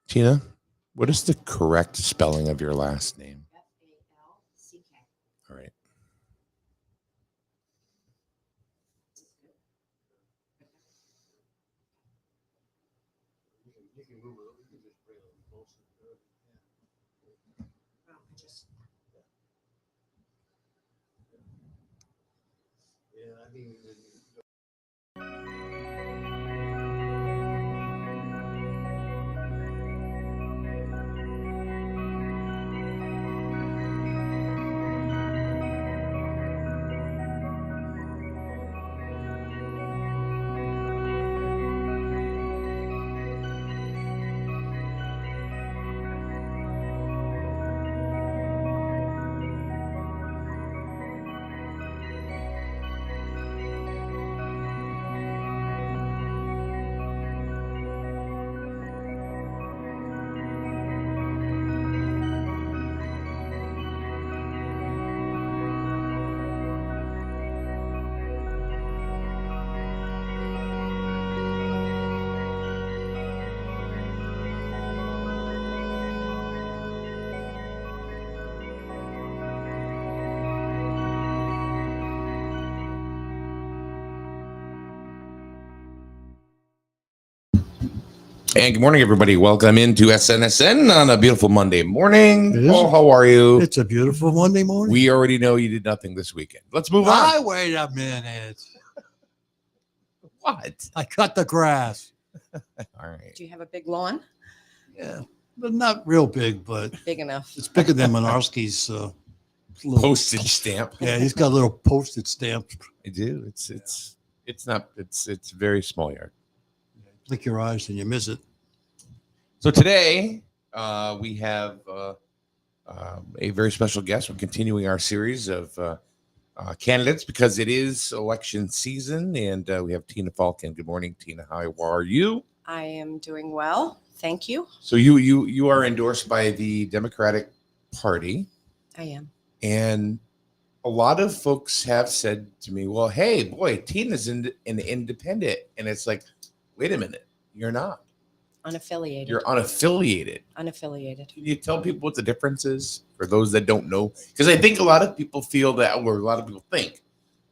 Tina, what is the correct spelling of your last name? Falck. All right. You can move it. You can just bring it closer. Yeah, I mean. And good morning, everybody. Welcome into SNSN on a beautiful Monday morning. It is. Oh, how are you? It's a beautiful Monday morning. We already know you did nothing this weekend. Let's move on. Wait a minute. What? I cut the grass. All right. Do you have a big lawn? Yeah, but not real big, but Big enough. it's bigger than Minarski's little Postage stamp. Yeah, he's got a little postage stamp. I do. It's not. It's very small yard. Blink your eyes and you miss it. So today we have a very special guest. We're continuing our series of candidates because it is election season, and we have Tina Falck. Good morning, Tina. How are you? I am doing well. Thank you. So you are endorsed by the Democratic Party. I am. And a lot of folks have said to me, well, hey, boy, Tina's an independent. And it's like, wait a minute, you're not. Unaffiliated. You're unaffiliated. Unaffiliated. Can you tell people what the difference is for those that don't know? Because I think a lot of people feel that, or a lot of people think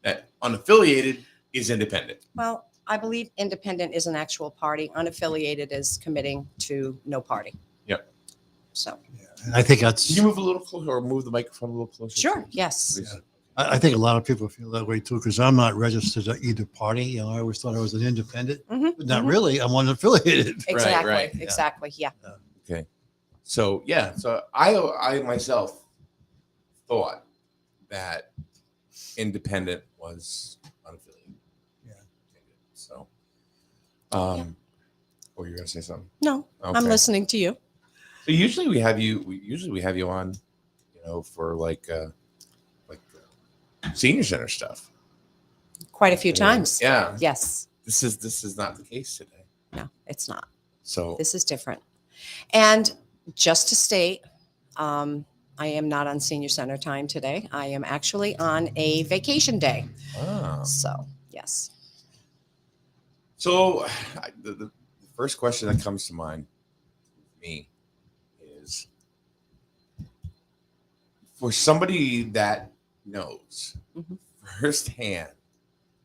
that unaffiliated is independent. Well, I believe independent is an actual party. Unaffiliated is committing to no party. Yep. So. Yeah, and I think that's. Can you move a little closer or move the microphone a little closer? Sure. Yes. Please. I think a lot of people feel that way too, because I'm not registered to either party. You know, I always thought I was an independent, but not really. I'm unaffiliated. Exactly. right. Exactly. Yeah. Okay. So yeah. So I myself thought that independent was unaffiliated. Yeah. So, Yeah. or you're gonna say something? No, Okay. I'm listening to you. So usually we have you on, for like senior center stuff. Quite a few times. Yeah. Yes. This is not the case today. No, it's not. So This is different. And just to state, I am not on senior center time today. I am actually on a vacation day. So, yes. So the first question that comes to mind with me is, for somebody that knows firsthand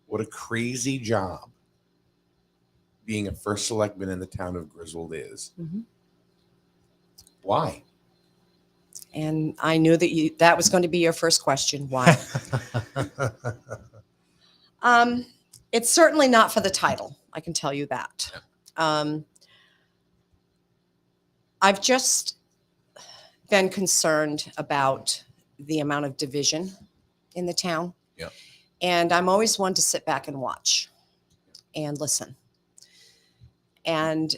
what a crazy job being a first selectman in the town of Griswold is. Why? And I knew that was going to be your first question. Why? It's certainly not for the title. I can tell you that. I've just been concerned about the amount of division in the town. Yeah. And I'm always one to sit back and watch and listen. And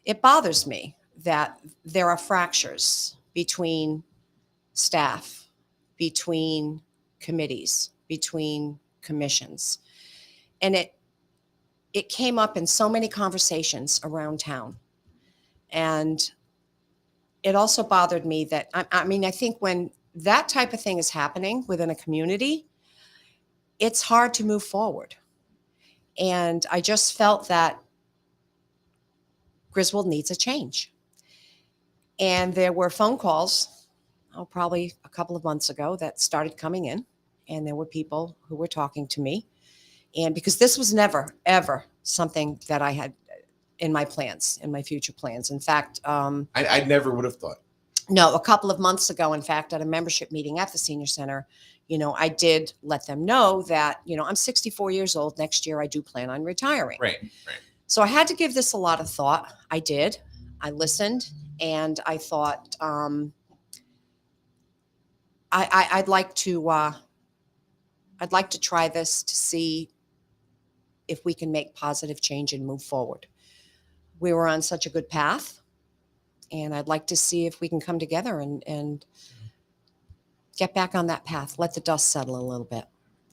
it bothers me that there are fractures between staff, between committees, between commissions. And it came up in so many conversations around town. And it also bothered me that, I think when that type of thing is happening within a community, it's hard to move forward. And I just felt that Griswold needs a change. And there were phone calls, probably a couple of months ago, that started coming in. And there were people who were talking to me. And because this was never, ever something that I had in my plans, in my future plans. In fact, I never would have thought. no, a couple of months ago, in fact, at a membership meeting at the senior center, I did let them know that, I'm 64 years old. Next year, I do plan on retiring. Right. So I had to give this a lot of thought. I did. I listened, and I thought I'd like to try this to see if we can make positive change and move forward. We were on such a good path, and I'd like to see if we can come together and get back on that path. Let the dust settle a little bit.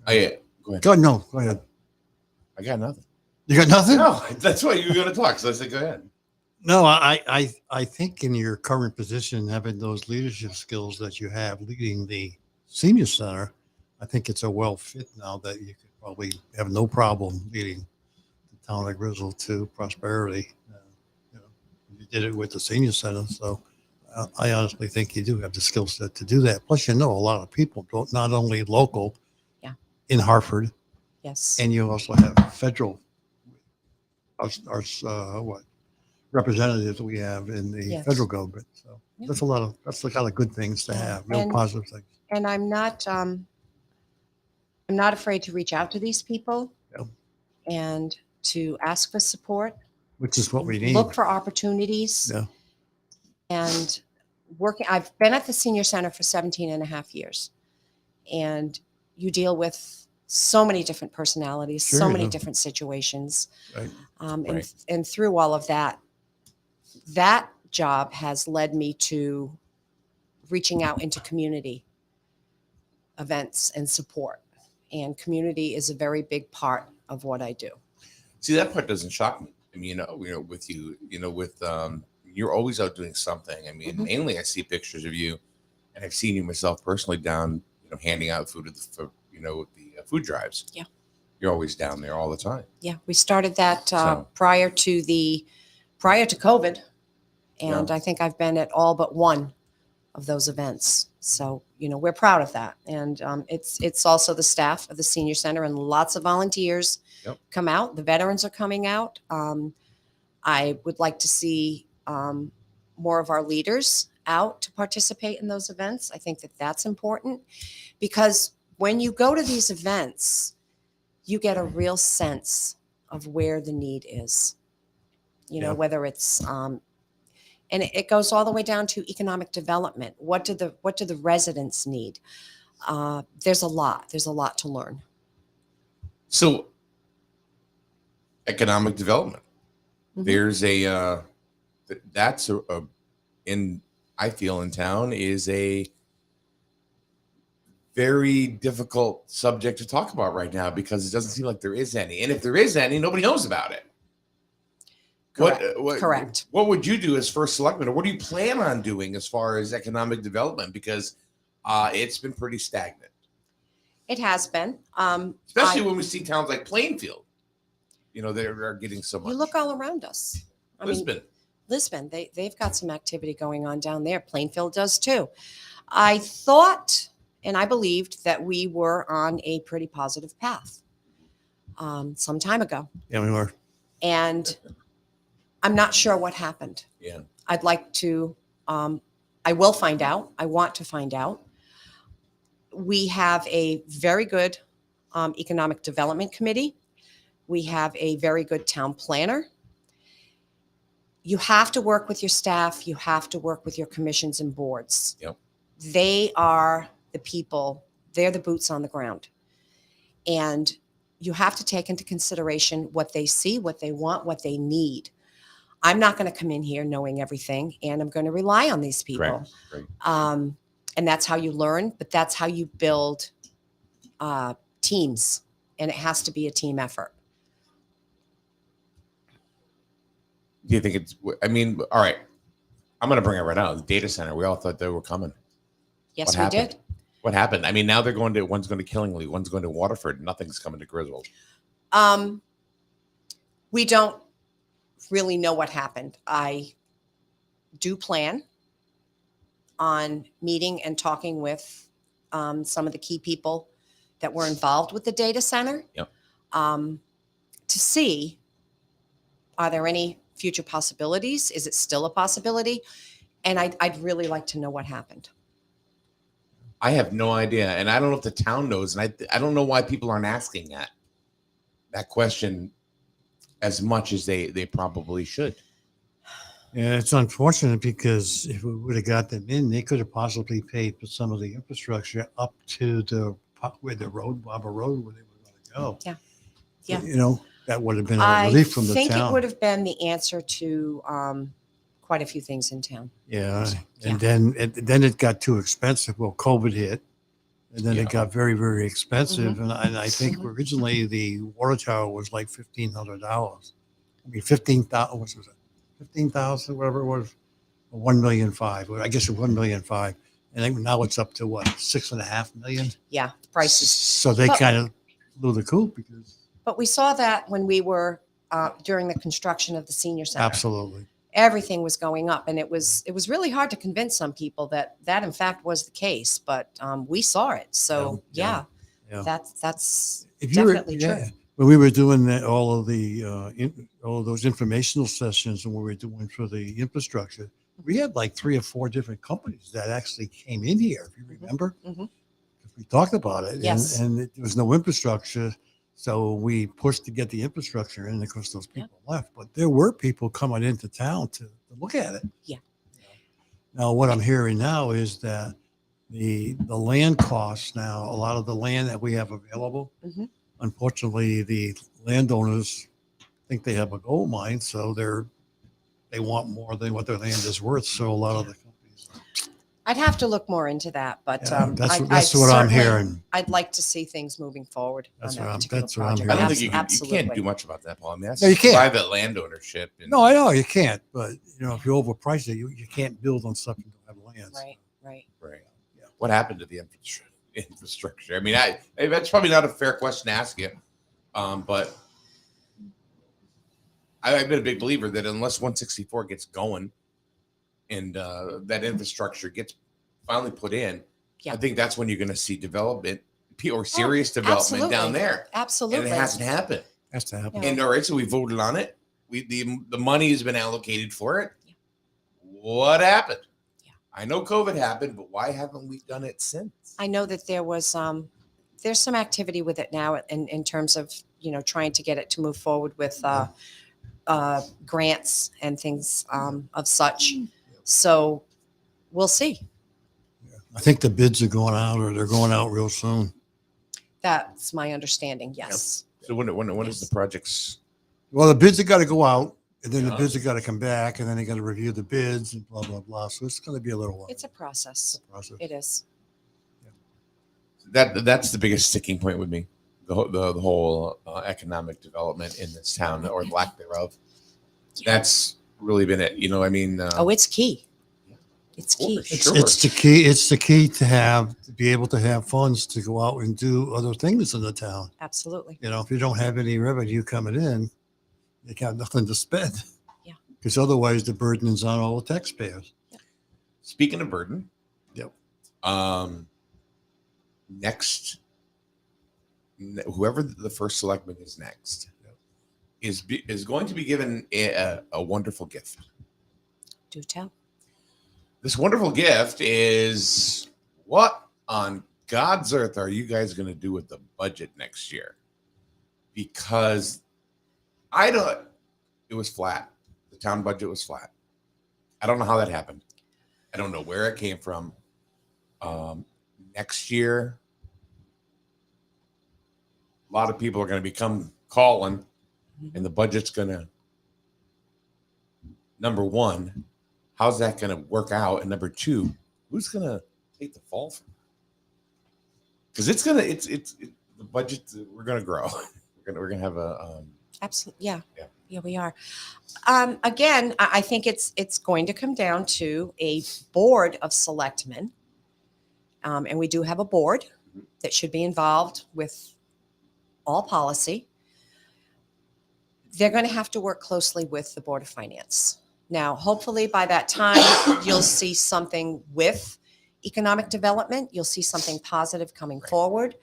Oh, yeah. Go ahead. Go ahead. I got nothing. You got nothing? No, that's why you were going to talk. So I said, go ahead. No, I think in your current position, having those leadership skills that you have leading the senior center, I think it's a well fit now that you could probably have no problem leading the town of Griswold to prosperity. You did it with the senior center, so I honestly think you do have the skill set to do that. Plus, a lot of people, not only local, in Hartford, Yes. and you also have federal, our representatives we have in the federal government. So that's the kind of good things to have, real positive things. And I'm not afraid to reach out to these people and to ask for support. Which is what we need. Look for opportunities. Yeah. And I've been at the senior center for 17 and a half years. And you deal with so many different personalities, so many different situations. Right. And through all of that, that job has led me to reaching out into community events and support. And community is a very big part of what I do. See, that part doesn't shock me. I mean, with you, you're always out doing something. I mean, mainly I see pictures of you, and I've seen you myself personally down, handing out food at the food drives. Yeah. You're always down there all the time. Yeah, we started that prior to COVID, and I think I've been at all but one of those events. So we're proud of that, and it's also the staff of the senior center and lots of volunteers come out. The veterans are coming out. I would like to see more of our leaders out to participate in those events. I think that that's important because when you go to these events, you get a real sense of where the need is, whether it's, and it goes all the way down to economic development. What do the residents need? There's a lot to learn. So economic development, there's I feel in town is a very difficult subject to talk about right now because it doesn't seem like there is any. And if there is any, nobody knows about it. Correct. What would you do as first selectman, or what do you plan on doing as far as economic development? Because it's been pretty stagnant. It has been. Especially when we see towns like Plainfield, they're getting so much. You look all around us. Lisbon, they've got some activity going on down there. Plainfield does too. I thought and I believed that we were on a pretty positive path some time ago. Yeah, we were. And I'm not sure what happened. Yeah. I'd like to, I will find out. I want to find out. We have a very good economic development committee. We have a very good town planner. You have to work with your staff. You have to work with your commissions and boards. Yep. They are the people. They're the boots on the ground. And you have to take into consideration what they see, what they want, what they need. I'm not going to come in here knowing everything, and I'm going to rely on these people. Right. And that's how you learn, but that's how you build teams, and it has to be a team effort. Do you think it's, all right, I'm going to bring it right out. The data center, we all thought they were coming. Yes, we did. What happened? Now they're going to, one's going to Killingly, one's going to Waterford. Nothing's coming to Griswold. We don't really know what happened. I do plan on meeting and talking with some of the key people that were involved with the data center. Yep. To see, are there any future possibilities? Is it still a possibility? And I'd really like to know what happened. I have no idea, and I don't know if the town knows, and I don't know why people aren't asking that question as much as they probably should. Yeah, it's unfortunate because if we would have got them in, they could have possibly paid for some of the infrastructure up to where the road, Barber Road, where they were going to go. Yeah. Yeah. You know, that would have been a I relief from the think town. it would have been the answer to quite a few things in town. Yeah, Yeah. and then it got too expensive. Well, COVID hit, and then Yeah. it got very, very expensive. Mm-hmm. And I think Mhm. originally the water tower was like $1,500. I mean, 15,000. What was it? 15,000, whatever it was, or 1,500,000. Well, I guess it was 1,500,000. And then now it's up to what, 6.5 million? Yeah, prices. So they But- kind of blew the coop because But we saw that when we were during the construction of the senior center. absolutely. Everything was going up, and it was really hard to convince some people that in fact was the case. But we saw it, so Yeah, yeah, yeah. that's If you were, definitely true. when we were doing all of the all of those informational sessions and what we were doing for the infrastructure, we had like 3 or 4 different companies that actually came in here. If you remember, Mhm. we talked about it, Yes. and there was no infrastructure, so we pushed to get the infrastructure in. Of course, those people left, but there were people coming into town to look at it. Yeah. Now, what I'm hearing now is that the land costs now, a lot of the land that we have available, Mhm. unfortunately, the landowners think they have a gold mine, so they want more than what their land is worth. So a lot of the companies, I'd have to look more into that, but Yeah, that's I what I'm certainly- hearing. I'd like to see things moving forward That's on what that I'm- particular that's what I'm project. hearing. I don't think you Absolutely. can't do much about that, Paul. I mean, that's No, you can't. private land ownership. And, No, I know you can't, but if you overprice it, you can't build on stuff you don't have land. Right, right. Right. Yeah. What happened to the infrastructure? I mean, that's probably not a fair question to ask you, but I've been a big believer that unless 164 gets going and that infrastructure gets finally put in, Yeah. I think that's when you're going to see development or serious development down absolutely. there. Absolutely. And it hasn't happened. Has to happen. Yeah. And all right, so we voted on it. The money has been allocated for it. Yeah. What happened? Yeah. I know COVID happened, but why haven't we done it since? I know that there was there's some activity with it now in terms of trying to get it to move forward with grants and things of such. So we'll see. I think the bids are going out, or they're going out real soon. That's my understanding. Yes. So when is the project's? Well, the bids have got to go out, and then the Yeah. bids have got to come back, and then they got to review the bids and blah blah blah. So it's going to be a little while. It's a process. process. It is. That's the biggest sticking point with me. The whole economic development in this town or lack thereof. That's really been it. I mean. Oh, it's key. It's key. for It's, sure. it's the key. It's the key to be able to have funds to go out and do other things in the town. Absolutely. If you don't have any revenue coming in, you got nothing to spend. Yeah. Because otherwise, the burden is on all the taxpayers. Speaking of burden. Yep. Next, whoever the first selectman is next is going to be given a wonderful gift. Do tell. This wonderful gift is what on God's earth are you guys going to do with the budget next year? Because it was flat. The town budget was flat. I don't know how that happened. I don't know where it came from. Next year, a lot of people are going to become calling, and the budget's going to, number one, how's that going to work out? And number two, who's going to take the fall from it? Because the budget, we're going to grow. We're going to have a, Absolutely. Yeah. Yeah. Yeah, we are. Again, I think it's going to come down to a board of selectmen. And we do have a board that should be involved with all policy. they're going to have to work closely with the Board of Finance. Now, hopefully by that time, you'll see something with economic development. You'll see something positive coming forward.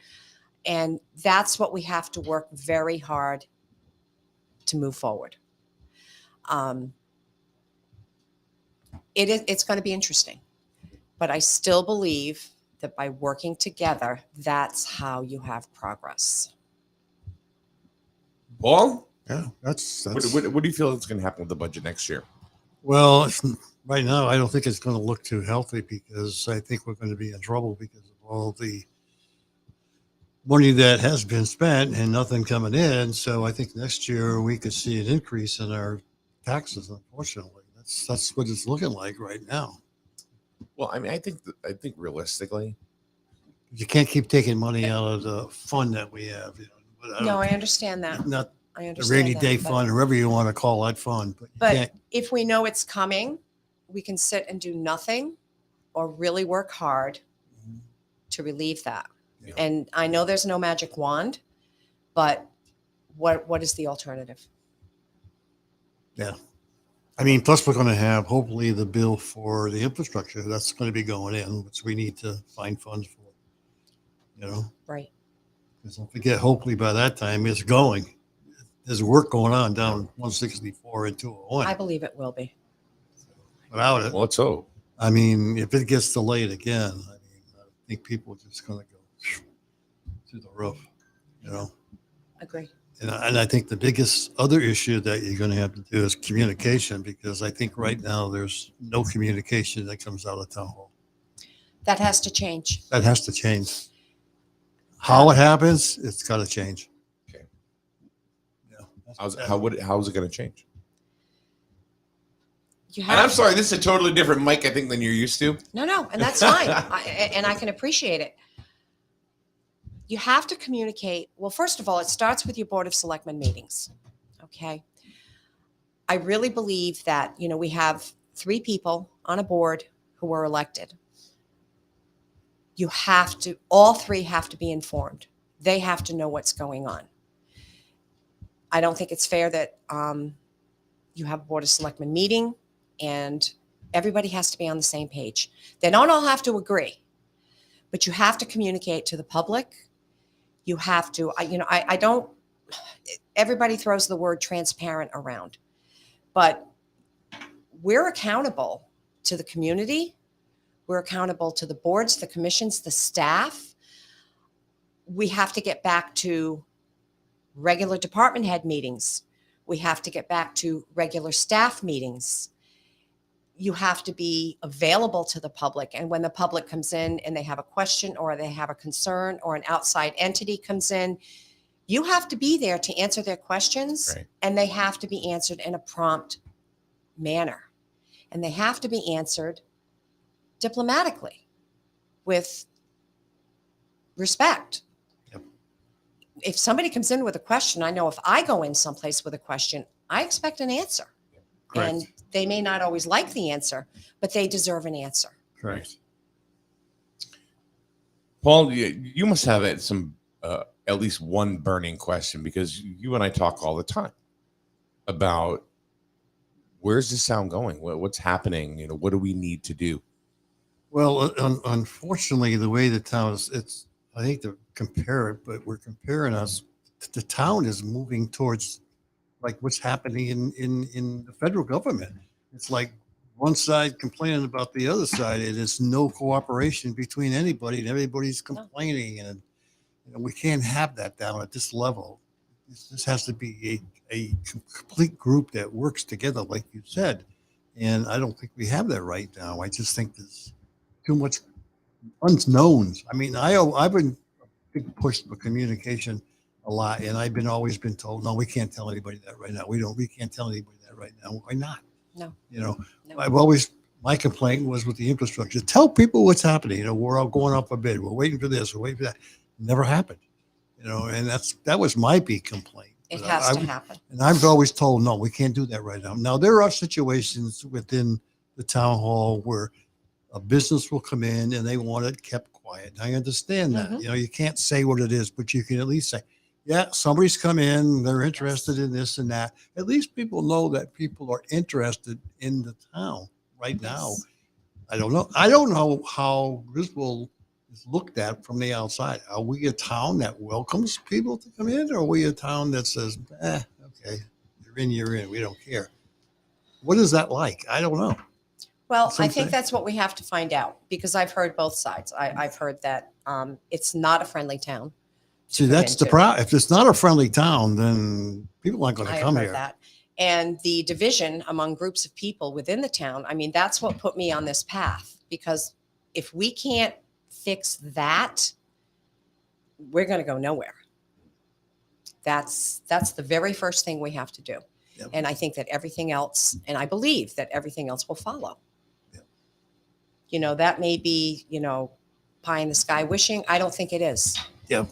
And that's what we have to work very hard to move forward. It's going to be interesting, but I still believe that by working together, that's how you have progress. Paul, Yeah, that's what do you feel is going to happen with the budget next year? well, right now, I don't think it's going to look too healthy because I think we're going to be in trouble because of all the money that has been spent and nothing coming in. So I think next year we could see an increase in our taxes. Unfortunately, that's what it's looking like right now. Well, I mean, I think realistically, You can't keep taking money out of the fund that we have. You know, but No, I understand that. not I the understand rainy that, day but- fund, or whatever you want to call that fund. But you But can't. if we know it's coming, we can sit and do nothing or really work hard to relieve that. Yeah. And I know there's no magic wand, but what is the alternative? Yeah. I mean, plus we're going to have hopefully the bill for the infrastructure that's going to be going in, which we need to find funds for. You know, Right. because don't forget, hopefully by that time it's going. There's work going on down 164 and I 201. believe it will be. Without it, well, let's hope. I mean, if it gets delayed again, I think people are just going to go through the roof. You know. Agree. And I think the biggest other issue that you're going to have to do is communication, because I think right now there's no communication that comes out of town hall. That has to change. That has to change. How it happens, it's got to change. Okay. Yeah. How's it going to change? You And I'm have sorry, this is a totally different mic, I think, than you're used to. no, and that's fine. And I can appreciate it. You have to communicate. Well, first of all, it starts with your Board of Selectmen meetings. Okay. I really believe that, we have 3 people on a board who were elected. All 3 have to be informed. They have to know what's going on. I don't think it's fair that you have a Board of Selectmen meeting and everybody has to be on the same page. They don't all have to agree, but you have to communicate to the public. You have to, I don't, everybody throws the word transparent around, but we're accountable to the community. We're accountable to the boards, the commissions, the staff. We have to get back to regular department head meetings. We have to get back to regular staff meetings. You have to be available to the public. And when the public comes in and they have a question or they have a concern or an outside entity comes in, you have to be there to answer their questions. Right. And they have to be answered in a prompt manner. And they have to be answered diplomatically with respect. Yep. If somebody comes in with a question, I know if I go in someplace with a question, I expect an answer. Correct. And they may not always like the answer, but they deserve an answer. Correct. Paul, you must have at least one burning question, because you and I talk all the time about where's this sound going? What's happening? What do we need to do? Well, unfortunately, the way the town is, I hate to compare it, but we're comparing us. The town is moving towards like what's happening in the federal government. It's like one side complaining about the other side. It is no cooperation between anybody, and everybody's complaining, and we can't have that down at this level. This has to be a complete group that works together, like you said. And I don't think we have that right now. I just think there's too much unknowns. I mean, I've been a big push for communication a lot, and I've always been told, no, we can't tell anybody that right now. We can't tell anybody that right now. Why not? No. No. No. My complaint was with the infrastructure. Tell people what's happening. We're all going up a bid. We're waiting for this. We're waiting for that. Never happened. And that was my big complaint. It But has to happen. And I've always told, no, we can't do that right now. Now, there are situations within the town hall where a business will come in and they want it kept quiet. I understand that. Mhm. You can't say what it is, but you can at least say, yeah, somebody's come in, they're interested in this and that. At least people know that people are interested in the town right now. Yes. I don't know. I don't know how Griswold is looked at from the outside. Are we a town that welcomes people to come in, or are we a town that says, okay, you're in, we don't care? What is that like? I don't know. Well, I think Something. that's what we have to find out because I've heard both sides. I've heard that it's not a friendly town. See, come that's the into. problem. If it's not a friendly town, then people aren't going I to have come heard here. that. And the division among groups of people within the town, I mean, that's what put me on this path because if we can't fix that, we're going to go nowhere. That's the very first thing we have to do. Yep. And I think that everything else, and I believe that everything else will follow. Yep. You know, that may be, pie in the sky wishing. I don't think it is. Yeah.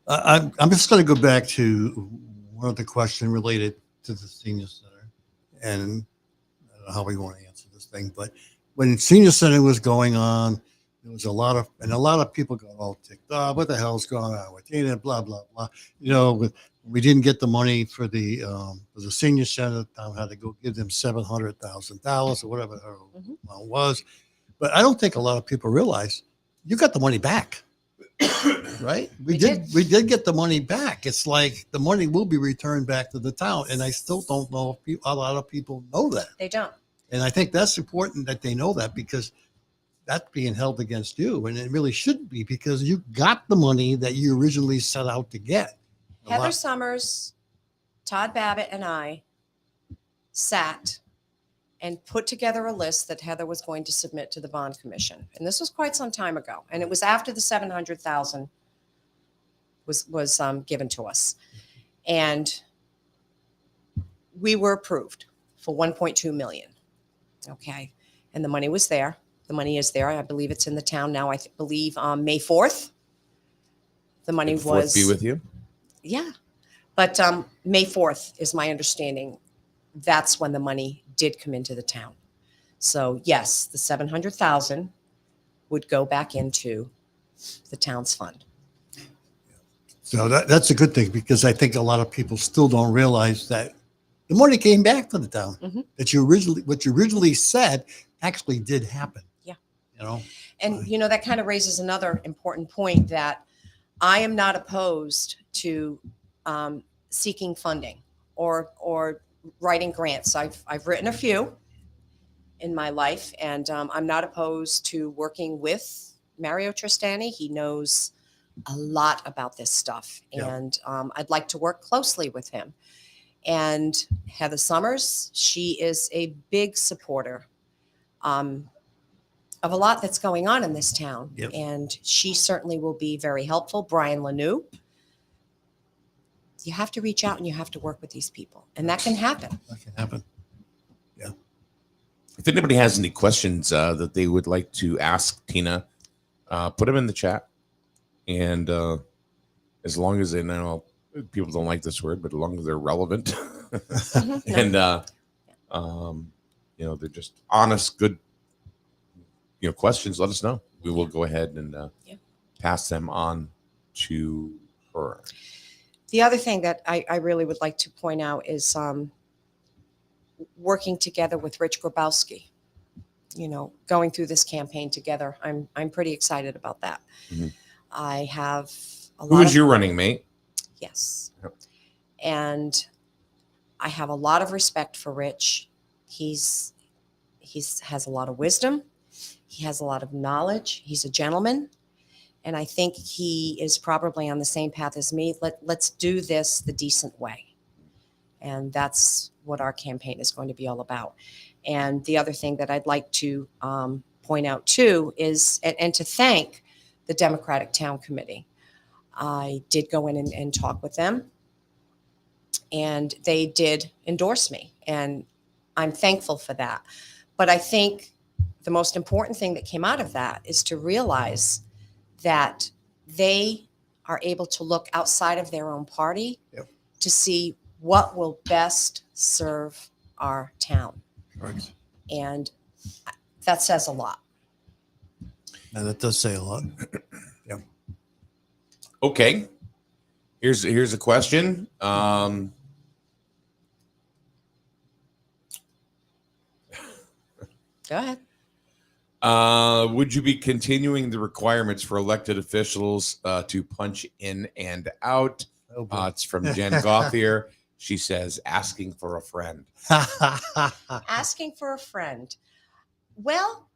I'm just going to go back to one of the question related to the senior center, and I don't know how we want to answer this thing, but when senior center was going on, there was a lot of people got all ticked off. What the hell's going on with it? Blah blah blah. We didn't get the money for the senior center. The town had to go give them $700,000 or whatever the amount was. But I don't think a lot of people realize you got the money back. Right? We did get the money back. It's like the money will be returned back to the town. And I still don't know if a lot of people know that. They don't. And I think that's important that they know that because that's being held against you. And it really shouldn't be because you got the money that you originally set out to get. Heather Summers, Todd Babbitt, and I sat and put together a list that Heather was going to submit to the bond commission. And this was quite some time ago. And it was after the 700,000 was given to us. And we were approved for 1.2 million. Okay. And the money was there. The money is there. I believe it's in the town now. I believe May 4th. The money was be with you. Yeah. But May 4th is my understanding. That's when the money did come into the town. So yes, the 700,000 would go back into the town's fund. So that's a good thing because I think a lot of people still don't realize that the money came back to the town. Mhm. That what you originally said actually did happen. Yeah. And that kind of raises another important point that I am not opposed to seeking funding or writing grants. I've written a few in my life, and I'm not opposed to working with Mario Tristani. He knows a lot about this stuff, and I'd like to work closely with him. And Heather Summers, she is a big supporter of a lot that's going on in this town, and she certainly will be very helpful. Brian Lanou. You have to reach out and you have to work with these people, and that can happen. that can happen. If anybody has any questions that they would like to ask Tina, put them in the chat. And as long as they know, people don't like this word, but as long as they're relevant and they're just honest, good questions, let us know. We will go ahead and pass them on to her. The other thing that I really would like to point out is working together with Rich Grabowski, going through this campaign together. I'm pretty excited about that. Mm-hmm. I have a lot. Who is your running mate? Yes. Yep. And I have a lot of respect for Rich. He's has a lot of wisdom. He has a lot of knowledge. He's a gentleman. And I think he is probably on the same path as me. Let's do this the decent way. And that's what our campaign is going to be all about. And the other thing that I'd like to point out too is, and to thank the Democratic Town Committee. I did go in and talk with them, and they did endorse me, and I'm thankful for that. But I think the most important thing that came out of that is to realize that they are able to look outside of their own party to see what will best serve our town. Correct. And that says a lot. And that does say a lot. Okay. Here's a question. Go ahead. Would you be continuing the requirements for elected officials to punch in and out? Oh, boy. It's from Jen Gothier. She says, asking for a friend. Asking for a friend. Well,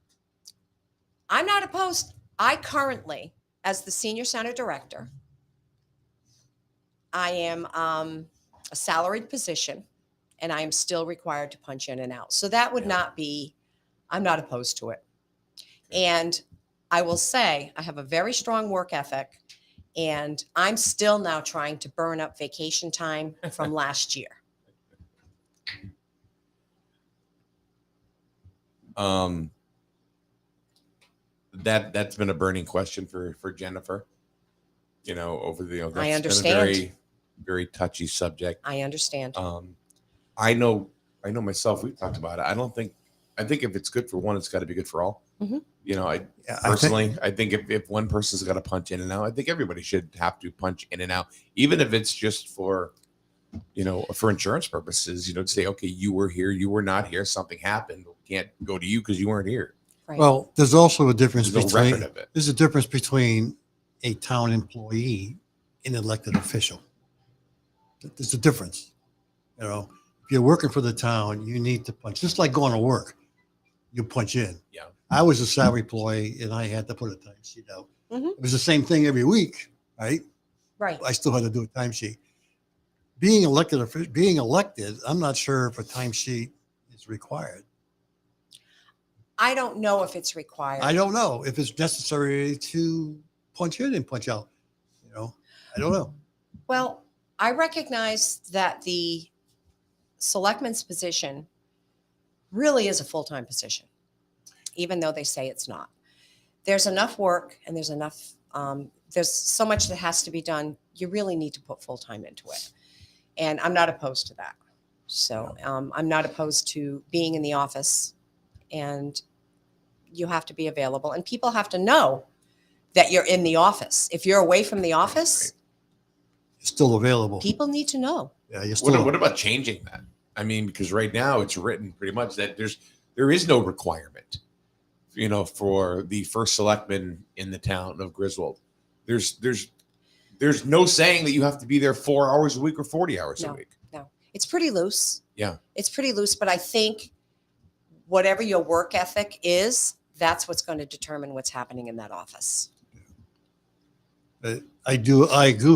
I'm not opposed. I currently, as the senior center director, I am a salaried position, and I am still required to punch in and out. So that would Yeah. not be, I'm not opposed to it. And I will say I have a very strong work ethic, and I'm still now trying to burn up vacation time from last year. That's been a burning question for Jennifer. Over that's been a understand. very, very touchy subject. I understand. I know myself. We've talked about it. I think if it's good for one, it's got to be good for all. Mhm. I think if one person's got to punch in and out, I think everybody should have to punch in and out, even if it's just for insurance purposes. To say, okay, you were here, you were not here, something happened, can't go to you because you weren't here. Right. Well, there's also a difference There's no between record of it. there's a difference between a town employee and an elected official. There's a difference. If you're working for the town, you need to punch. Just like going to work, you punch in. Yeah. I was a salary employee and I had to put a timesheet out. Mhm. It was the same thing every week, right? Right. I still had to do a timesheet. Being elected, I'm not sure if a timesheet is required. I don't know if it's required. I don't know if it's necessary to punch in and punch out. I don't know. Well, I recognize that the selectman's position really is a full-time position, even though they say it's not. There's enough work and there's so much that has to be done. You really need to put full-time into it. And I'm not opposed to that. So I'm not opposed to being in the office, and you have to be available. And people have to know that you're in the office. If you're away from the office, It's still available. people need to know. Yeah, you're still. What about changing that? I mean, because right now it's written pretty much that there is no requirement, for the first selectman in the town of Griswold. There's no saying that you have to be there 4 hours a week or 40 hours a week. No, it's pretty loose. Yeah. It's pretty loose, but I think whatever your work ethic is, that's what's going to determine what's happening in that office. I do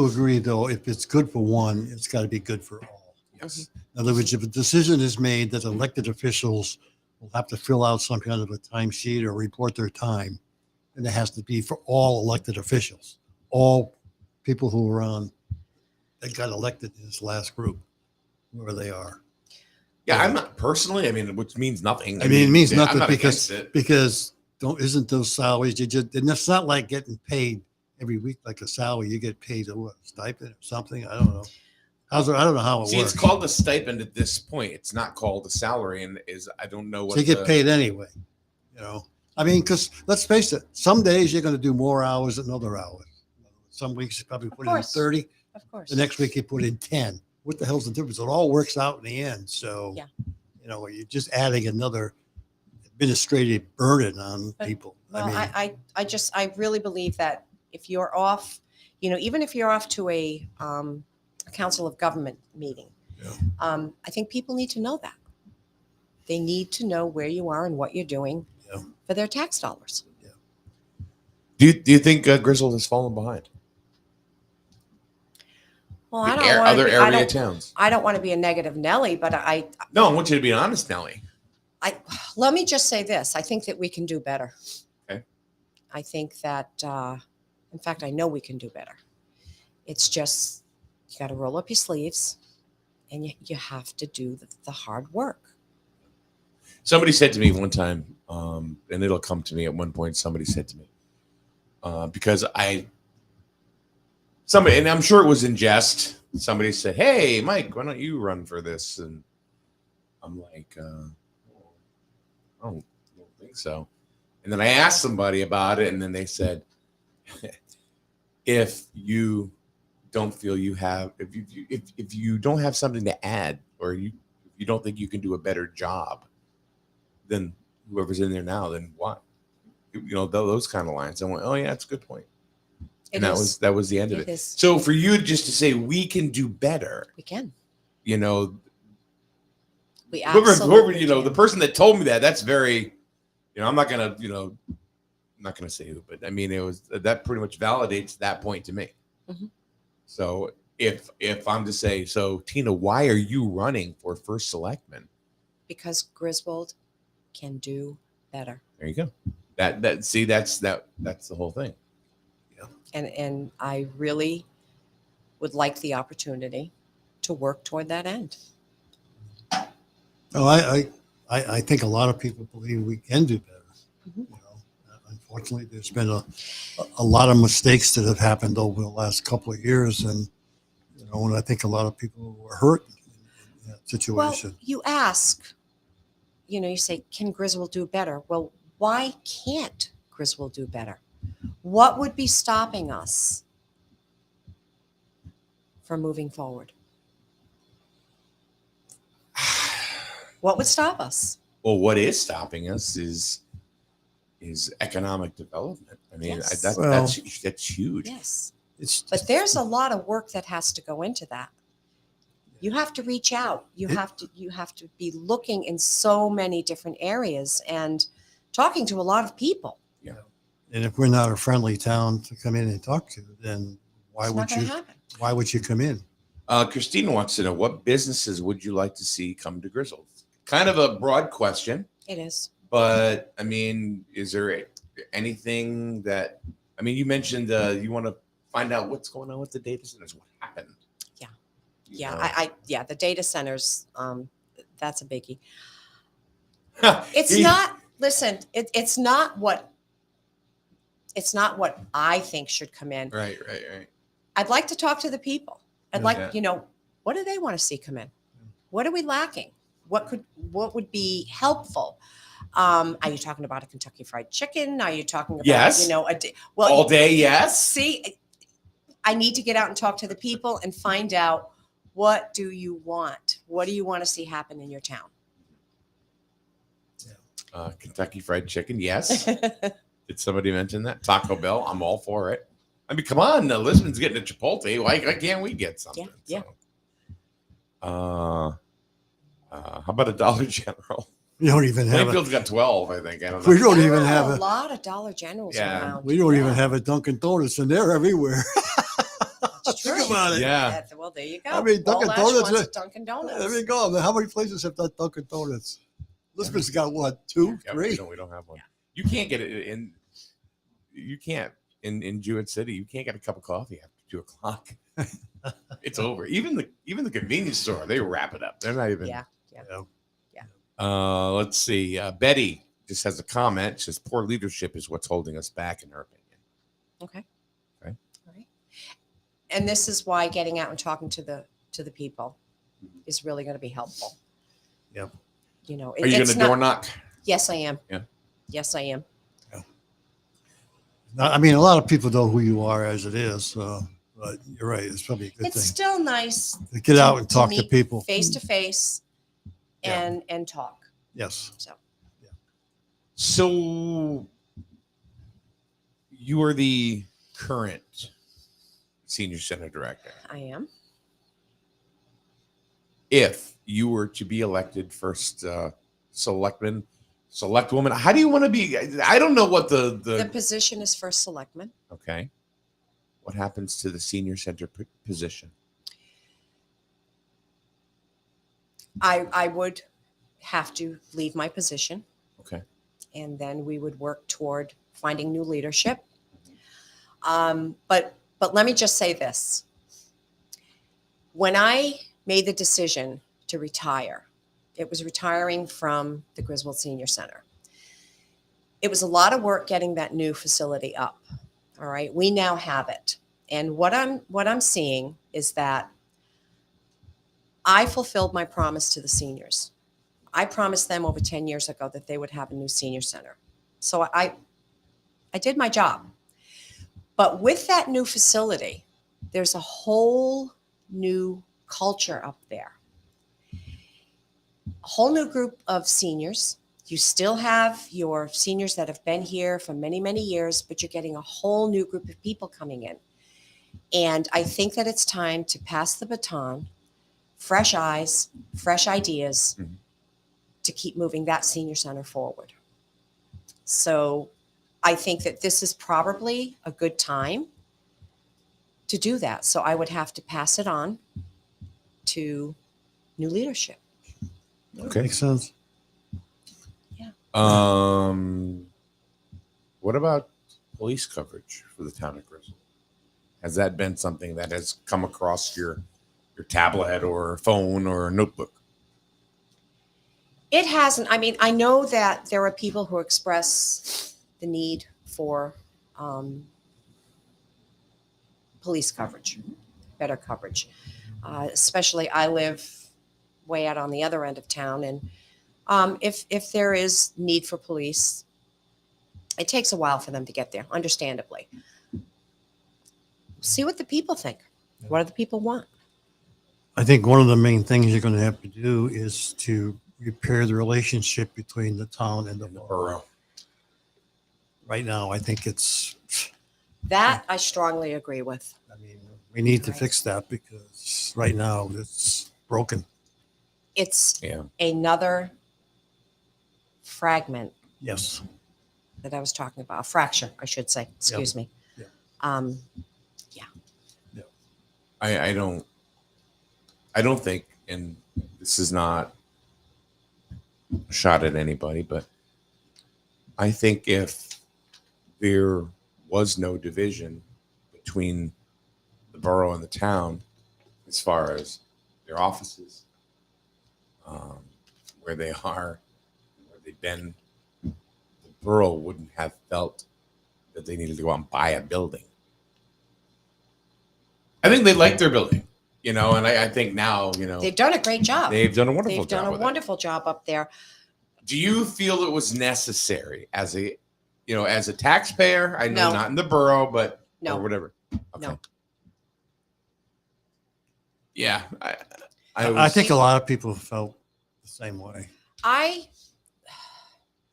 agree, though. If it's good for one, it's got to be good for all. Yes. In other words, if a decision is made that elected officials will have to fill out some kind of a timesheet or report their time, and it has to be for all elected officials, all people who were on that got elected in this last group, whoever they are. Yeah, I'm not personally. I mean, which means nothing. It means I'm nothing not against because it. isn't those salaries and it's not like getting paid every week like a salary. You get paid a stipend or something. I don't know. I don't know how it See, works. it's called a stipend at this point. It's not called a salary, and I don't know what. So you get paid anyway. I mean, because let's face it, some days you're going to do more hours than other hours. Some weeks you probably put in course. 30. Of course. The next week you put in 10. What the hell's the difference? It all works out in the end. So, Yeah. You're just adding another administrative burden on people. Well, I mean, I really believe that if you're off, even if you're off to a council of government meeting, Yeah. I think people need to know that. They need to know where you are and what you're doing Yeah. for their tax dollars. Do you think Griswold has fallen behind? Well, The I don't want other to be, area towns. I don't want to be a negative Nelly, but No, I want you to be an honest Nelly. let me just say this. I think that we can do better. Okay. I think that, in fact, I know we can do better. It's just, you got to roll up your sleeves and you have to do the hard work. Somebody said to me one time, and it'll come to me at one point. Somebody said to me, because and I'm sure it was in jest. Somebody said, "Hey, Mike, why don't you run for this?" And I'm like, I don't think so. And then I asked somebody about it, and then they said, if you don't feel you have, if you don't have something to add, or you don't think you can do a better job than whoever's in there now, then what? Those kind of lines. I went, oh yeah, that's a good point. And that was the end of it. is. So for you just to say we can do better, We can. you know, We whoever, absolutely the can. person that told me that's very, I'm not gonna, I'm not gonna say who, but I mean, that pretty much validates that point to me. Mm-hmm. So if I'm to say, so Tina, why are you running for first selectman? Because Griswold can do better. There you go. That's the whole thing. And I really would like the opportunity to work toward that end. Oh, I think a lot of people believe we can do better. Mhm. Unfortunately, there's been a lot of mistakes that have happened over the last couple of years, and and I think a lot of people were hurt in that situation. Well, you ask, you say, can Griswold do better? Well, why can't Griswold do better? What would be stopping us from moving forward? What would stop us? Well, what is stopping us is economic development. I mean, Yes. that's huge. Yes. But But there's a lot of work that has to go into that. You have to reach out. You have to be looking in so many different areas and talking to a lot of people. And if we're not a friendly town to come in and talk to, then why It's would not going you? to happen. Why would you come in? Christina wants to know, what businesses would you like to see come to Griswold? Kind of a broad question, It is. but I mean, is there anything that, I mean, you mentioned you want to find out what's going on with the data centers. What happened? Yeah. The data centers, that's a biggie. It's It's not what I think should come in. Right. I'd like to talk to the people. I'd like, Yeah. What do they want to see come in? What are we lacking? What would be helpful? Are you talking about a Kentucky Fried Chicken? Are you talking about, Yes. All day? Yes. See, I need to get out and talk to the people and find out, what do you want? What do you want to see happen in your town? Kentucky Fried Chicken. Yes. Did somebody mention that? Taco Bell. I'm all for it. I mean, come on. Lisbon's getting a Chipotle. Why can't we get something? Yeah. So, how about a Dollar General? We don't even have Plainfield's got 12, I think. I don't know. We don't There even are have a a. lot of Dollar Generals Yeah. around. We don't even Yeah. have a Dunkin' Donuts, and they're everywhere. It's true. Think about it. Yeah. Well, there you go. I mean, Dunkin' Paul Ash Donuts- wants a Dunkin' Donuts. There we go. I mean, how many places have done Dunkin' Donuts? Lisbon's got what, 2, Yeah, 3? we don't have one. You can't get it in. You can't in Jewett City. You can't get a cup of coffee after 2:00. It's over. Even the convenience store, they wrap it up. They're not even. Yeah. Let's see. Betty just has a comment. She says, "Poor leadership is what's holding us back," in her opinion. Okay. Okay. All right. And this is why getting out and talking to the people is really going to be helpful. Yep. Are you going to door knock? Yes, I am. Yeah. Yes, I am. I mean, a lot of people know who you are as it is, but you're right. It's probably a good It's thing still nice to get out and to talk to meet people. face to face Yeah. and talk. Yes. So you are the current senior center director. I am. If you were to be elected first selectman, select woman, how do you want to be? I don't know what The position is first selectman. okay. What happens to the senior center position? I would have to leave my position. Okay. And then we would work toward finding new leadership. But let me just say this. When I made the decision to retire, it was retiring from the Griswold Senior Center. It was a lot of work getting that new facility up. All right. We now have it. And what I'm seeing is that I fulfilled my promise to the seniors. I promised them over 10 years ago that they would have a new senior center. So I did my job. But with that new facility, there's a whole new culture up there, a whole new group of seniors. You still have your seniors that have been here for many, many years, but you're getting a whole new group of people coming in. And I think that it's time to pass the baton, fresh eyes, fresh ideas, Mhm. to keep moving that senior center forward. So I think that this is probably a good time to do that. So I would have to pass it on to new leadership. Okay. Makes sense. What about police coverage for the town of Griswold? Has that been something that has come across your tablet or phone or notebook? It hasn't. I mean, I know that there are people who express the need for police coverage, better coverage. Especially, I live way out on the other end of town, and if there is need for police, it takes a while for them to get there. Understandably, see what the people think. What do the people want? I think one of the main things you're going to have to do is to repair the relationship between the town and the borough. Borough. Right now, I think it's, That I strongly agree with. I mean, we need to Right. fix that because right now it's broken. It's Yeah. another fragment Yes. that I was talking about, a fracture, I should say. Excuse me. Yeah. I don't think, and this is not a shot at anybody, but I think if there was no division between the borough and the town as far as their offices, where they are, where they've been, the borough wouldn't have felt that they needed to go out and buy a building. I think they like their building, and I think now, They've done a great job. they've done a wonderful They've done job. a with it. wonderful job up there. Do you feel it was necessary as a taxpayer? I know No. not in the borough, but No. or whatever. Okay. No. Yeah, I think a lot of people felt the same way. I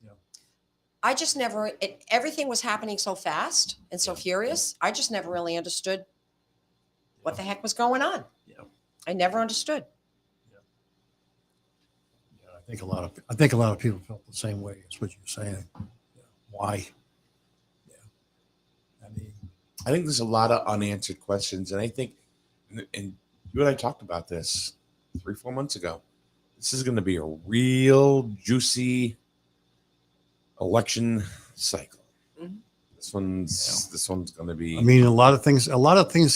Yeah. I just never, everything was happening so fast and so furious. I just never really understood what the heck was going on. Yeah. I never understood. Yeah, I think a lot of people felt the same way as what you're saying. Yeah. Why? Yeah. I mean, I think there's a lot of unanswered questions, and I think, and you and I talked about this 3-4 months ago. This is going to be a real juicy election cycle. Mhm. This one's going to be. I mean, a lot of things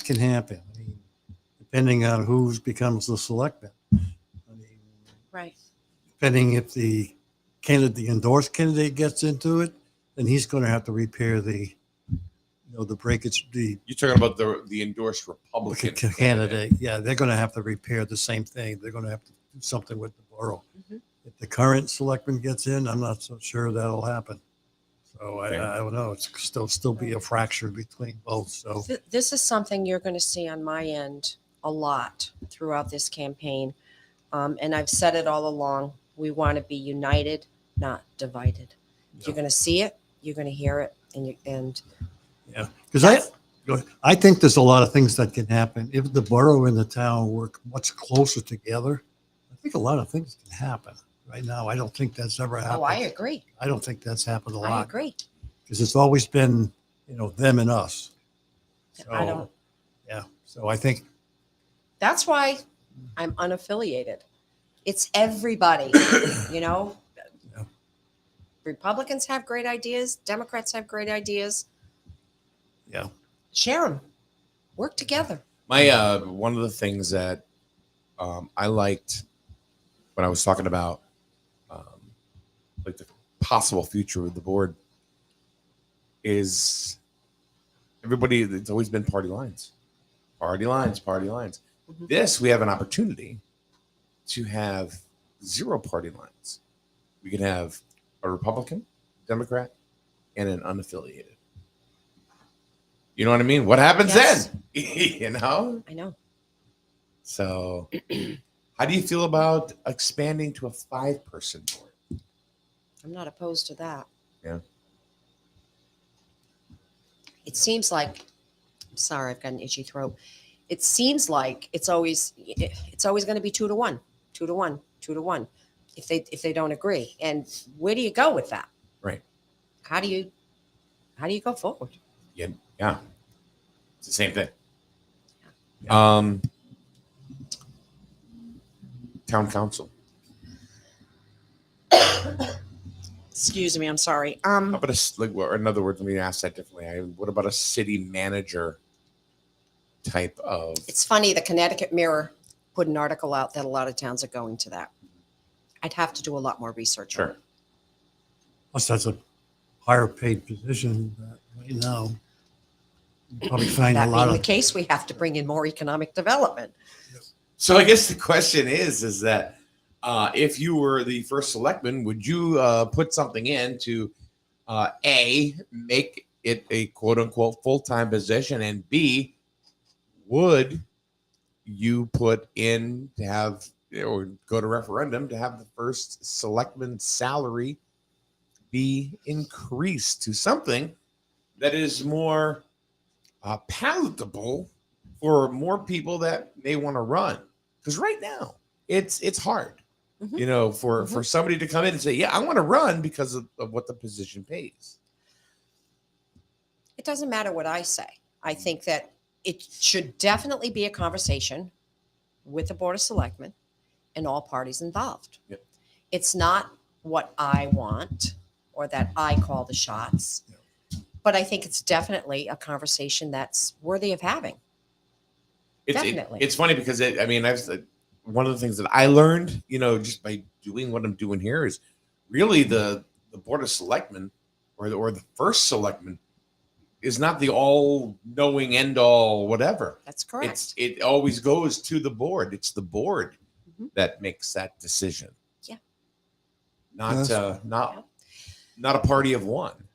can happen. I mean, depending on who becomes the selectman. I mean, Right. depending if the endorsed candidate gets into it, then he's going to have to repair the breakage, the You're talking about the endorsed Republican candidate. Yeah, they're going to have to repair the same thing. They're going to have to do something with the borough. Mhm. If the current selectman gets in, I'm not so sure that'll happen. So Okay. I don't know. It's still be a fracture between both. So This is something you're going to see on my end a lot throughout this campaign. And I've said it all along. We want to be united, not divided. You're going to see it, you're going to hear it, and yeah, because I think there's a lot of things that can happen if the borough and the town work much closer together. I think a lot of things can happen. Right now, I don't think that's ever happened. oh, I agree. I don't think that's happened a lot. I agree. Because it's always been, them and us. So, I don't. Yeah. So I think, That's why I'm unaffiliated. It's everybody, Yeah. Republicans have great ideas. Democrats have great ideas. yeah. Share them. Work together. My one of the things that I liked when I was talking about like the possible future of the board is everybody. It's always been party lines. Mhm. This we have an opportunity to have 0 party lines. We can have a Republican, Democrat, and an unaffiliated. You know what I mean? What happens Yes. then? You know? I know. So how do you feel about expanding to a 5-person board? I'm not opposed to that. Yeah. It seems like, I'm sorry, I've got an itchy throat. It seems like it's always going to be 2 to 1, 2 to 1, 2 to 1, if they don't agree. And where do you go with that? Right. How do you go forward? Yeah. It's the same thing. Town council. Excuse me, I'm sorry. How about in other words, let me ask that differently. What about a city manager type of? It's funny, the Connecticut Mirror put an article out that a lot of towns are going to that. I'd have to do a lot more research on Sure. it. Plus, that's a higher paid position that right now. You probably find a That lot being the of. case, we have to bring in more economic development. So I guess the question is that if you were the first selectman, would you put something in to A, make it a quote unquote full-time position, and B, would you put in to have or go to referendum to have the first selectman's salary be increased to something that is more palatable for more people that may want to run? Because right now it's hard, Mhm. you know, for somebody to come in and say, yeah, I want to run because of what the position pays. It doesn't matter what I say. I think that it should definitely be a conversation with the Board of Selectmen and all parties involved. Yep. It's not what I want or that I call the shots, but I think it's definitely a conversation that's worthy of having. Definitely. It's funny because one of the things that I learned, you know, just by doing what I'm doing here is really the Board of Selectmen or the first selectman is not the all-knowing end-all whatever. That's correct. It always goes to the board. It's the board Mhm. that makes that decision. Yeah. Not Yes. not a party of one.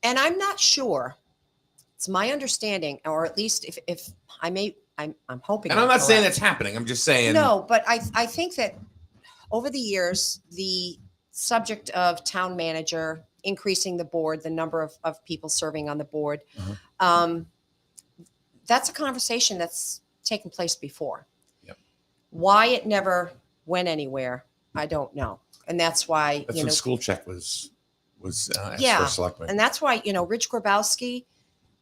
And I'm not sure. It's my understanding, or at least if I may, I'm hoping. And I'm not saying correct. that's happening. I'm just saying No, but I think that over the years, the subject of town manager, increasing the board, the number of people serving on the board, Uh-huh. that's a conversation that's taken place before. Yep. Why it never went anywhere, I don't know. And that's why, that's what school check was as Yeah, first selectman. and that's why, Rich Grabowski,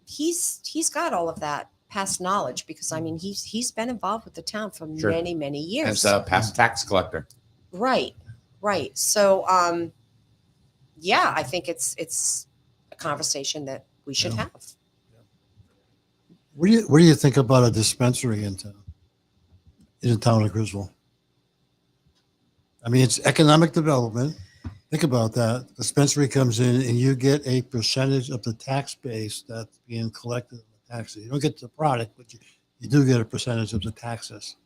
he's got all of that past knowledge because I mean he's been involved with the town for Sure. many years. As a past tax collector. Right. So yeah, I think it's a conversation that we should Yeah. have. What do you think about a dispensary in the town of Griswold? I mean, it's economic development. Think about that. Dispensary comes in and you get a percentage of the tax base that's being collected on the taxes. You don't get the product, but you do get a percentage of the taxes.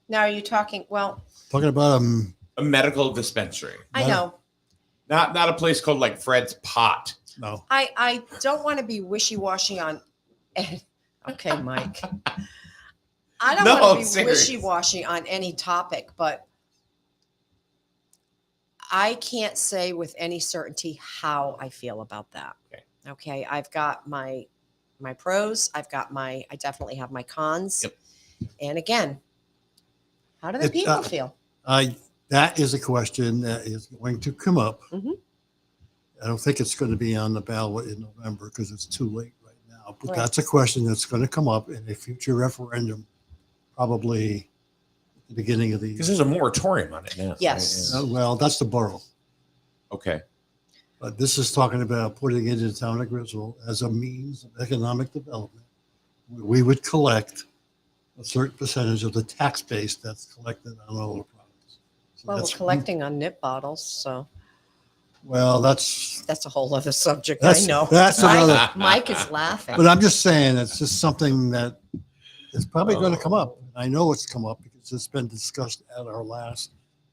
Now, are you talking? Well, Talking about A medical dispensary. I No. know Not a place called like Fred's Pot. no. I don't want to be wishy-washy on. Okay, Mike. I don't No, want to be serious. wishy-washy on any topic, but I can't say with any certainty how I feel about that. Okay. I've got my pros. I definitely have my cons. Yep. And again, how do the It, people feel? That is a question that is going to come up. Mhm. I don't think it's going to be on the ballot in November because it's too late right now. But Right. that's a question that's going to come up in a future referendum, probably at the beginning of the Because year. there's a moratorium on it now. Yes. right? Well, that's the borough. Okay. But this is talking about putting it in the town of Griswold as a means of economic development. We would collect a certain percentage of the tax base that's collected on all the products. So Well, we're that's- collecting on nip bottles, so Well, that's that's a whole other subject. That's- I know. that's another- Mike is laughing. But I'm just saying, it's just something that is probably going to come up. I know it's come up because it's been discussed at our last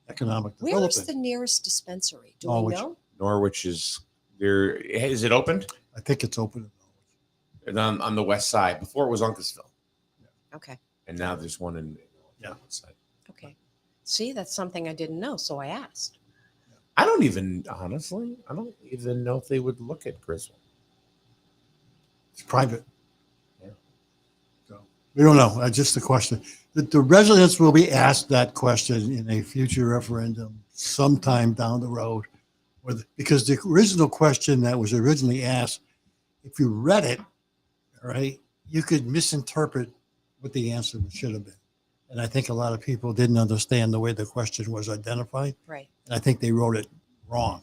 economic Where development. is the nearest dispensary? Do we Norwich. know? Norwich is there. Is it opened? I think it's open. And on the west side. Before it was Uncasville, Okay. and now there's one in Yeah. the west side. Okay. See, that's something I didn't know, so I asked. I don't even know if they would look at Griswold. It's private. Yeah. So we don't know. That's just a question. The residents will be asked that question in a future referendum sometime down the road, because the original question that was originally asked, if you read it, all right, you could misinterpret what the answer should have been. And I think a lot of people didn't understand the way the question was identified. Right. And I think they wrote it wrong.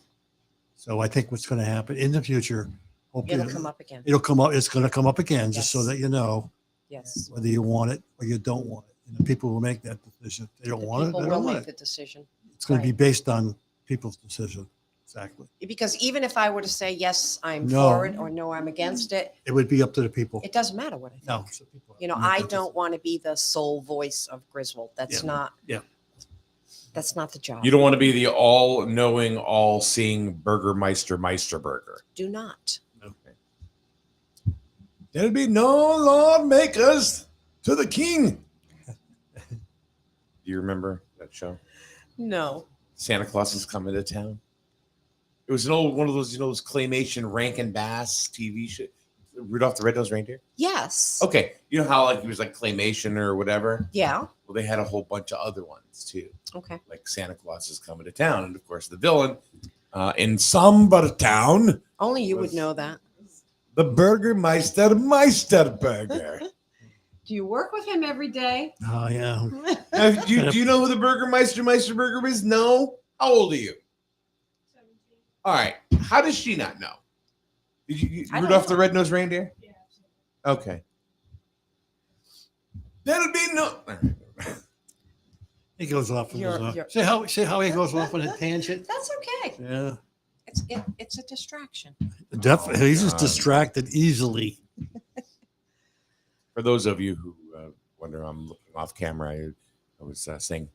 So I think what's going to happen in the future, hopefully It'll come up again. it'll come up. It's going to come up again, just so Yes. that you know Yes. whether you want it or you don't want it. And the people will make that decision. If they don't The want it, people they will don't want make the it. decision. It's going to be Right. based on people's decision. Exactly. Because even if I were to say, yes, I'm No. for it, or no, I'm against it, It would be up to the people. it doesn't matter what I think. No. So people have You know, to make I that don't want to be the sole voice of Griswold. That's Yeah. not. Yeah. That's not the job. You don't want to be the all-knowing, all-seeing Burgermeister Meisterburger. Do not. There'll be no lawmakers to the king. Do you remember that show? No. Santa Claus is coming to town. It was an old one of those, those claymation Rankin Bass TV show. Rudolph the Red-Nosed Reindeer. Yes. Okay, you know how like he was like claymation or whatever. Yeah. Well, they had a whole bunch of other ones too. Okay. Like Santa Claus is coming to town, and of course the villain in somebody town, Only you would know that. the Burgermeister Meisterburger. Do you work with him every day? Oh, yeah. Now, do you know who the Burgermeister Meisterburger is? No. How old are you? 17. All right. How does she not know? Did you I don't Rudolph know. the Red-Nosed Reindeer? Yeah, absolutely. Okay. That'll be no. He goes off. On You're- his, you're- see how he goes off on a tangent? That's okay. Yeah. It's a distraction. Definitely. He's just God. distracted easily. For those of you who wonder, I'm looking off camera. I was saying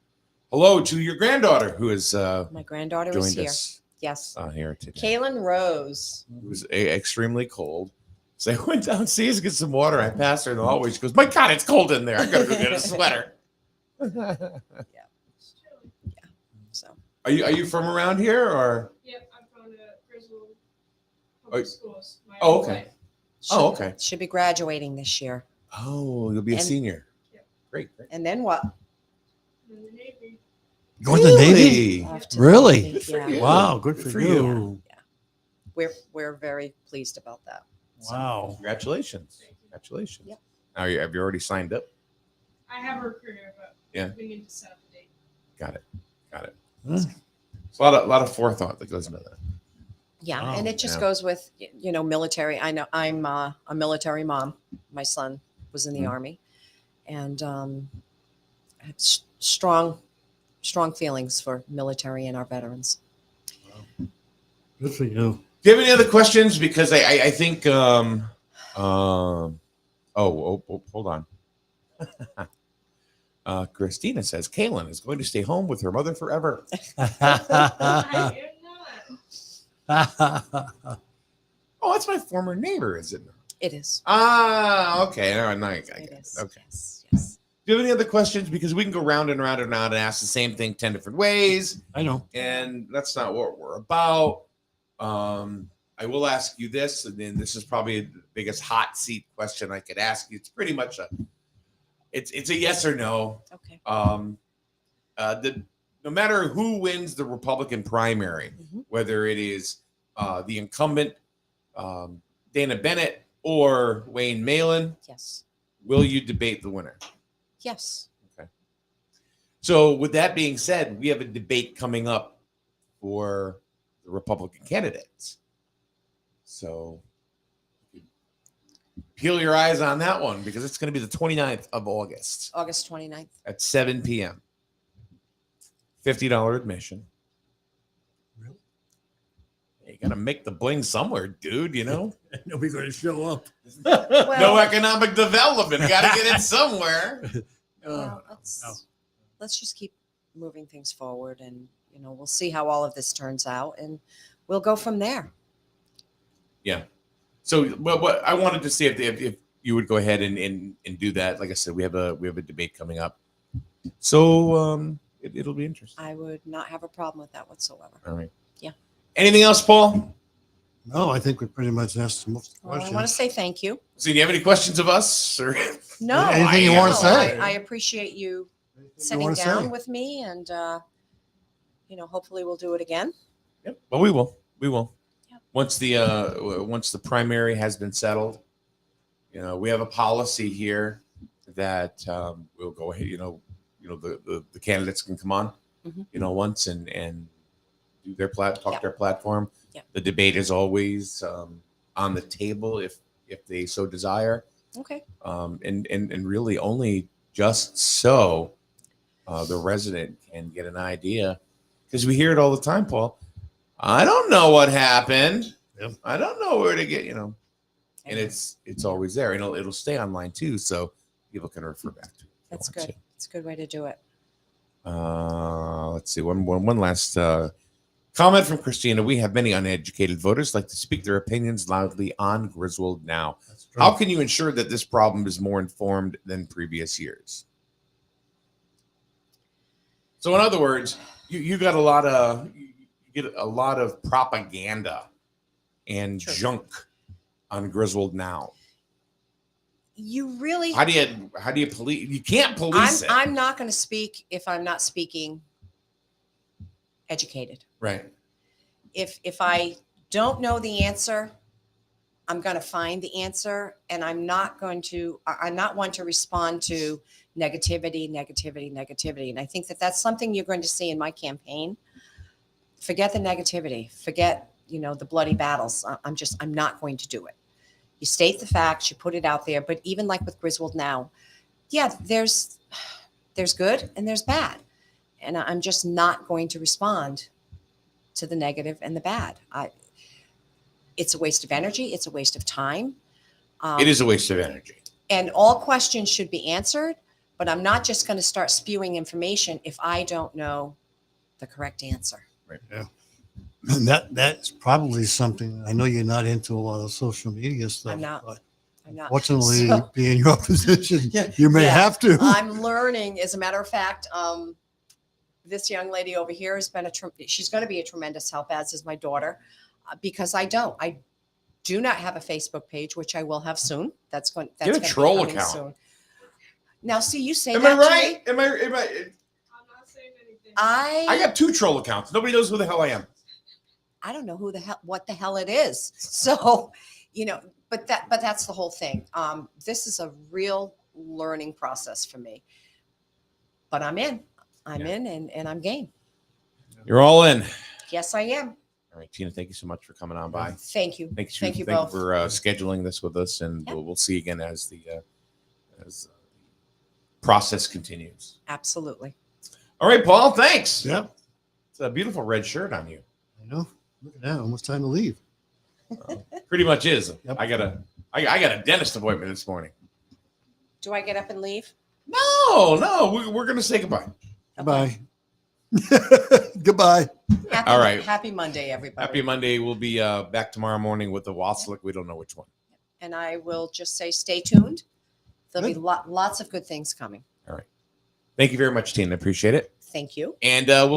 hello to your granddaughter who is My granddaughter is joined here. us Yes. here today. Kaylin Rose. It was extremely cold. So I went downstairs to get some water. I passed her in the hallway. She goes, "My God, it's cold in there. I gotta go get a sweater." It's chilly. So Are you from around here or? Yep, I'm from the Griswold Oh, Public Schools. My oh, whole okay. life. Oh, okay. should be graduating this year. Oh, you'll be a And- senior. Yep. Great. And then what? I'm in the Navy. Going to the Navy? Really? Off to the Really? Navy, Good for yeah. you. Wow. Good Good for for you. We're very pleased about that. So, Wow. Congratulations. Thank you. Congratulations. Yep. Now, have you already signed up? I have a recruiter, but Yeah. we need to set up a date. Got it. Got it. Huh? It's a lot of forethought that goes into that. Yeah, Wow. and it just Yeah. goes with military. I know I'm a military mom. My son was in the Mhm. army, and I have strong feelings for military and our veterans. Good for you. Do you have any other questions? Because I think hold on. Christina says Kaylin is going to stay home with her mother forever. I am not. Oh, that's my former neighbor, is it? It is. Ah, okay. All right, I get It it. is. Okay. Yes. Yes. Do you have any other questions? Because we can go round and round and round and ask the same thing 10 different ways, I know. and that's not what we're about. I will ask you this, and then this is probably the biggest hot seat question I could ask you. It's pretty much it's a yes or no. Okay. No matter who wins the Republican primary, Mhm. whether it is the incumbent Dana Bennett or Wayne Malin, Yes. will you debate the winner? Yes. So, with that being said, we have a debate coming up for the Republican candidates. So, peel your eyes on that one because it's going to be the 29th of August August 29th. at 7 p.m. $50 admission. Really? You got to make the bling somewhere, dude, you know? Nobody's going to show up. No economic development. Got to get it somewhere. Well, let's just keep moving things forward, and we'll see how all of this turns out, and we'll go from there. So, but what I wanted to see if you would go ahead and do that. Like I said, we have a debate coming up, so it'll be interesting. I would not have a problem with that whatsoever. All right. Yeah. Anything else, Paul? No, I think we pretty much asked most Well, I questions. want to say thank you. So, do you have any questions of us? Or No, Anything you no, wanna say? I appreciate you Anything you sitting wanna down say? with me, and hopefully we'll do it again. Yep. Well, we will. We will. Yep. Once the primary has been settled, we have a policy here that we'll go ahead. The candidates can come on, Mhm. once and do their talk Yep. their platform. Yep. The debate is always on the table if they so desire, Okay. and really only just so the resident can get an idea, because we hear it all the time, Paul. I don't know what happened. Yep. I don't know where to get, and it's always there, and it'll stay online too, so people can refer back to it. if they That's want good. It's a good way to do it. Let's see. One last comment from Christina. We have many uneducated voters like to speak their opinions loudly on Griswold now. That's true. How can you ensure that this problem is more informed than previous years? So, in other words, you got a lot of propaganda and True. junk on Griswold now. You really. How do you police? You can't police it, I'm not going to speak if I'm not speaking educated. right? If I don't know the answer, I'm going to find the answer, and I'm not one to respond to negativity. And I think that that's something you're going to see in my campaign. Forget the negativity. Forget, the bloody battles. I'm not going to do it. You state the facts, you put it out there. But even like with Griswold now, yeah, there's good and there's bad. And I'm just not going to respond to the negative and the bad. It's a waste of energy. It's a waste of time. It is a waste of energy. And all questions should be answered, but I'm not just going to start spewing information if I don't know the correct answer. Right. Yeah. And that's probably something. I know you're not into a lot of social media stuff. I'm not. But I'm not. fortunately, So- being your position, Yeah, you may yeah. have to. I'm learning. As a matter of fact, this young lady over here has been she's going to be a tremendous help, as is my daughter, because I do not have a Facebook page, which I will have soon. That's Get a gonna be troll coming account. soon. Now, see, you say Am that I right? to me. Am I? I'm not saying anything. I got 2 troll accounts. Nobody knows who the hell I am. I don't know what the hell it is. So, but that's the whole thing. This is a real learning process for me. But I'm in. I'm in and I'm game. You're all in. Yes, I am. All right, Tina. Thank you so much for coming on by. Thank you. Thank you both. for scheduling this with us, and Yep. we'll see you again as the process continues. Absolutely. All right, Paul. Thanks. Yeah, It's a beautiful red shirt on you. I know. Look at that. Almost time to leave. Pretty much is. Yep. I got a dentist appointment this morning. Do I get up and leave? No, we're gonna say goodbye. Goodbye. Goodbye. All right. Happy Monday, everybody. Happy Monday. We'll be back tomorrow morning with the Wasselick. We don't know which one. And I will just say, stay tuned. There'll be Good. lots of good things coming. Thank you very much, Tina. Appreciate it. Thank you. And we'll